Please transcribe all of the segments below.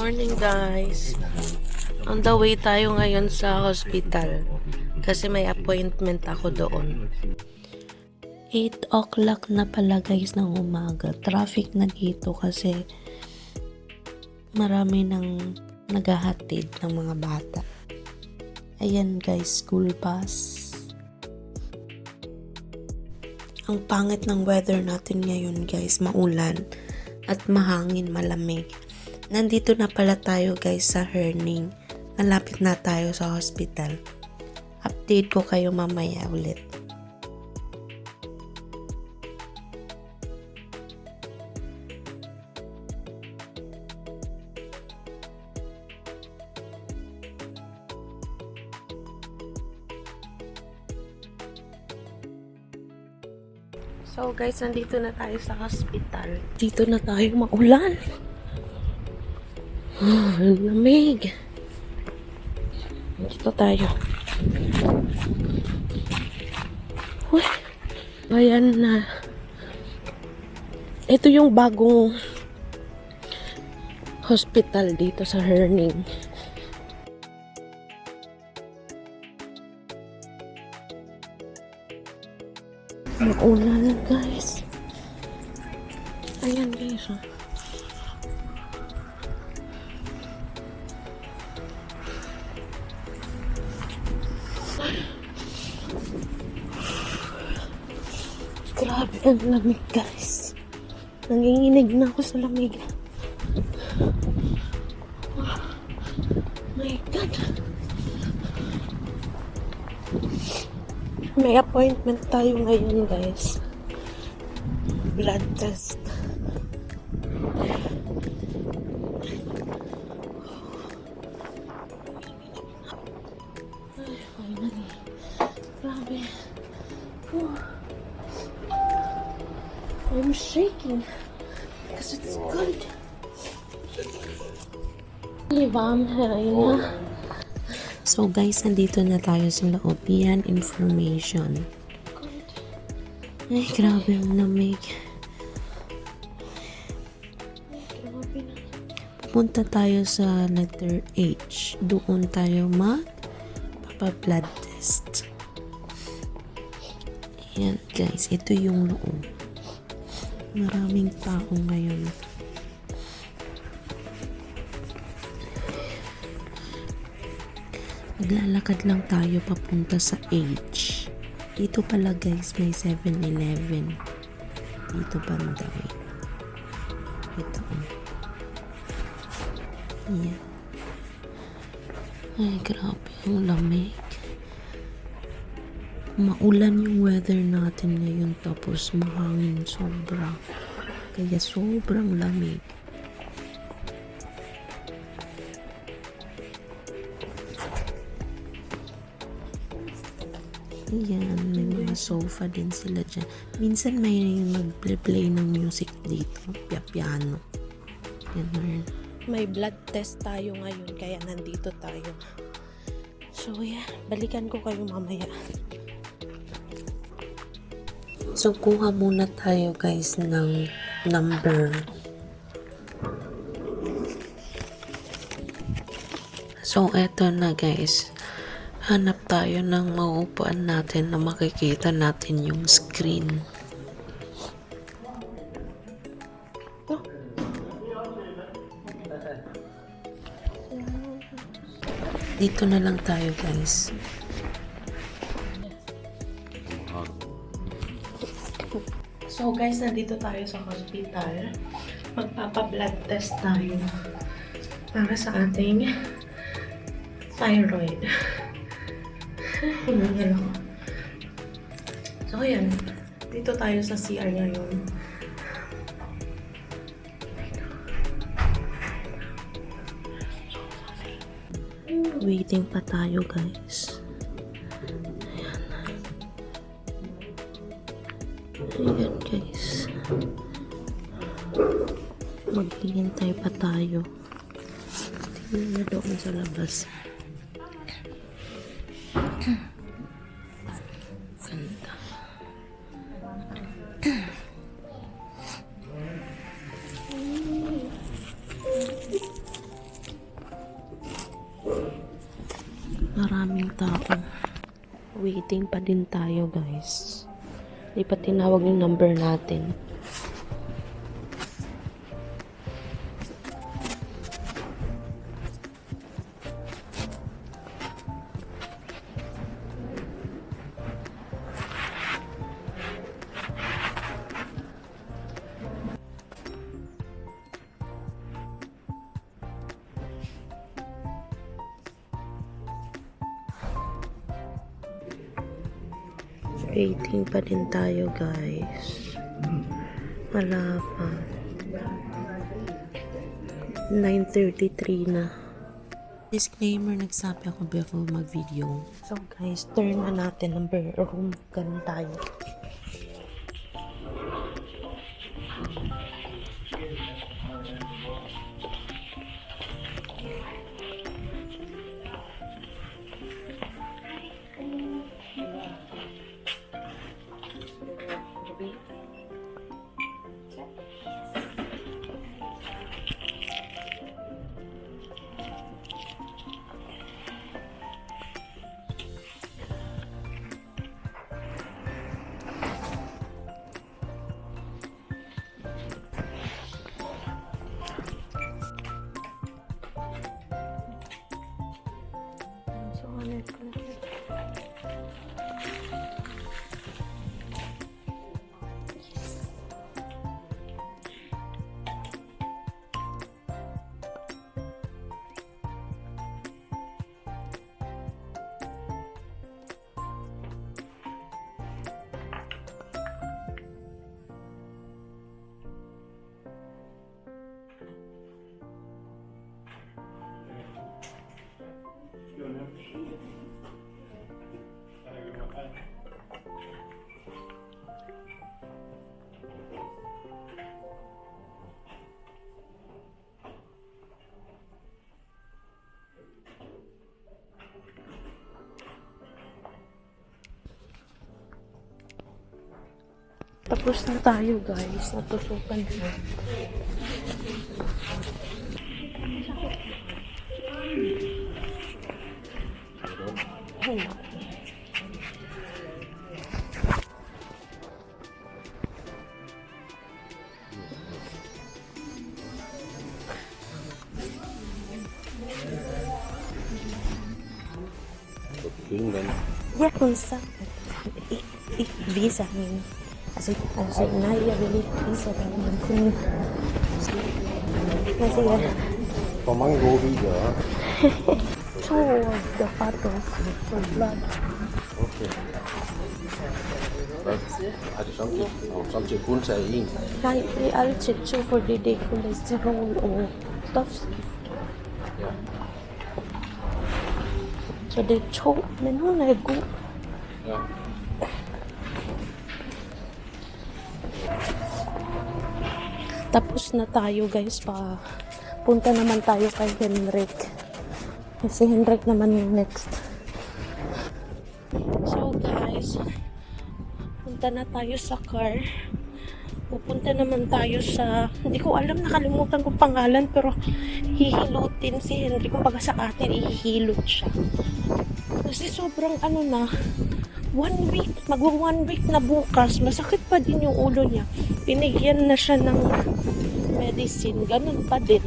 Morning guys. On the way tayo ngayon sa hospital kasi may appointment ako doon. 8 o'clock na pala guys ng umaga. Traffic na dito kasi marami nang naghahatid ng mga bata. Ayan guys, school bus. Ang pangit ng weather natin ngayon guys, maulan at mahangin, malamig. Nandito na pala tayo guys sa Herning. Malapit na tayo sa hospital. Update ko kayo mamaya ulit. So guys, nandito na tayo sa hospital. Dito na tayo, maulan. Lamig. Dito tayo. Uy, ayan na. Ito yung bagong hospital dito sa Herning. Maulan guys. Ayan guys. Grabe ang lamig guys. Nanginginig na ako sa lamig. Oh my God. May appointment tayo ngayon guys. Blood test. Ay, finally. Grabe. Oh. I'm shaking because it's cold. So guys, nandito na tayo sa loob. Yan, information. Ay, grabe ang lamig. Pupunta tayo sa letter H. Doon tayo magpapa-blood test. Yan guys, ito yung loob. Maraming tao ngayon. Maglalakad lang tayo papunta sa H. Dito pala guys, may 7-Eleven. Dito banda. Ito. Yan. Ay, grabe ang lamig. Maulan yung weather natin ngayon tapos mahangin sobra. Kaya sobrang lamig. Ayan, may mga sofa din sila dyan. Minsan may mag-play ng music dito. Piano. Yan. May blood test tayo ngayon kaya nandito tayo. So yeah, balikan ko kayo mamaya. So, kuha muna tayo guys ng number. So, eto na guys. Hanap tayo ng mauupuan natin na makikita natin yung screen. Oh. Dito na lang tayo guys. So guys, nandito tayo sa hospital. Magpapa-blood test tayo para sa ating thyroid. So ayan, dito tayo sa CR ngayon. Waiting pa tayo guys. Ayan guys. Maghihintay pa tayo. Tingnan na doon sa labas. Ganda. tao. Waiting pa din tayo, guys. Di pa tinawag yung number natin. Waiting pa din tayo, guys. Wala pa. 9:33 na. Disclaimer, nagsabi ako before mag-video. So guys, turn na natin ng room. Ganun tayo. Tapos na tayo, guys. Natutukan na. Ja, konstant. Ich visa min. Also nej, jag vill inte visa den, men kun... Jag ser... Hvor mange gode videoer? 2 of the photos from blood. Okay. Er det samtidig kun taget en? Nej, det er altid 2, fordi det er kolesterol og stofskift. Ja. Så det er 2, men hun er god. Ja. Tapos na tayo, guys, punta naman tayo kay Henrik. Kasi Henrik naman yung next. So guys, punta na tayo sa car. Pupunta naman tayo sa, hindi ko alam, nakalimutan kong pangalan, pero hihilutin si Henrik. Kumbaga sa atin, ihihilot siya. Kasi sobrang na, 1 week, magwa 1 week na bukas, masakit pa din yung ulo niya. Pinigyan na siya ng medicine, ganun pa din.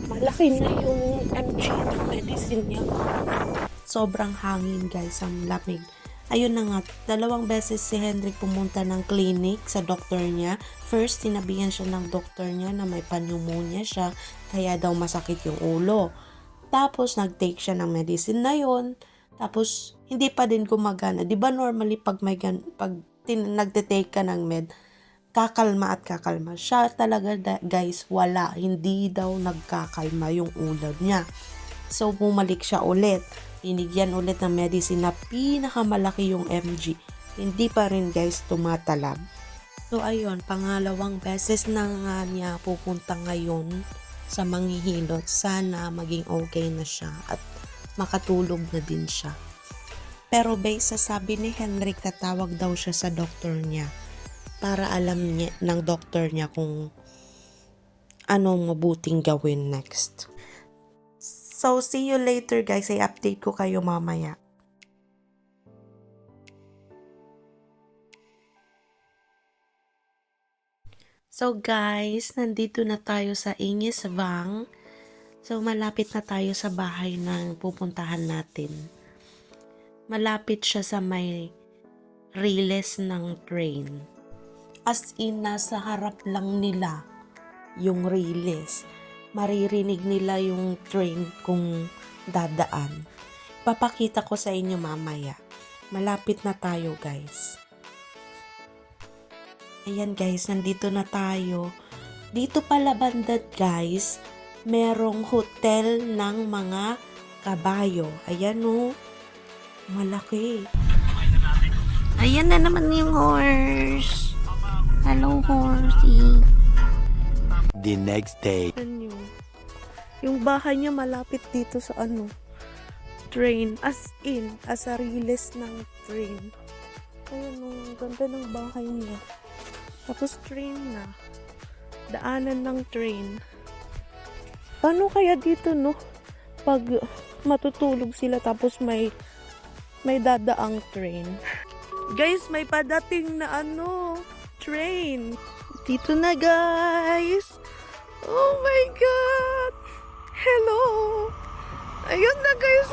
Malaki na yung mg ng medicine niya. Sobrang hangin, guys, ang lamig. Ayun na nga, 2 beses si Henrik pumunta ng clinic sa doktor niya. First, sinabihan siya ng doktor niya na may pneumonia siya, kaya daw masakit yung ulo. Tapos, nag-take siya ng medicine na yon. Tapos, hindi pa din gumagana. Di ba normally pag nagte-take ka ng med, kakalma at kakalma. Siya talaga, guys, wala. Hindi daw nagkakalma yung ulo niya. So, bumalik siya ulit. Binigyan ulit ng medicine na pinakamalaki yung mg. Hindi pa rin, guys, tumatalab. So, ayun, pangalawang beses na nga niya pupunta ngayon sa manghihilot. Sana maging okay na siya at makatulog na din siya. Pero based sa sabi ni Henrik, tatawag daw siya sa doktor niya para alam niya ng doktor niya kung anong mabuting gawin next. So, see you later guys. I-update ko kayo mamaya. So guys, nandito na tayo sa Ingis Vang. So, malapit na tayo sa bahay ng pupuntahan natin. Malapit siya sa may riles ng train. As in, nasa harap lang nila yung riles. Maririnig nila yung train kung dadaan. Papakita ko sa inyo mamaya. Malapit na tayo guys. Ayan guys, nandito na tayo. Dito pala bandad guys, merong hotel ng mga kabayo. Ayan o, malaki. Ayan na naman yung horse. Hello horsey. The next day. Yung bahay niya malapit dito sa train. As in, as a riles ng train. Ayan o, ganda ng bahay niya. Tapos train na. Daanan ng train. Paano kaya dito no? Pag matutulog sila tapos may dadaang train. Guys, may padating na train. Dito na guys. Oh my God. Hello. Ayun na guys.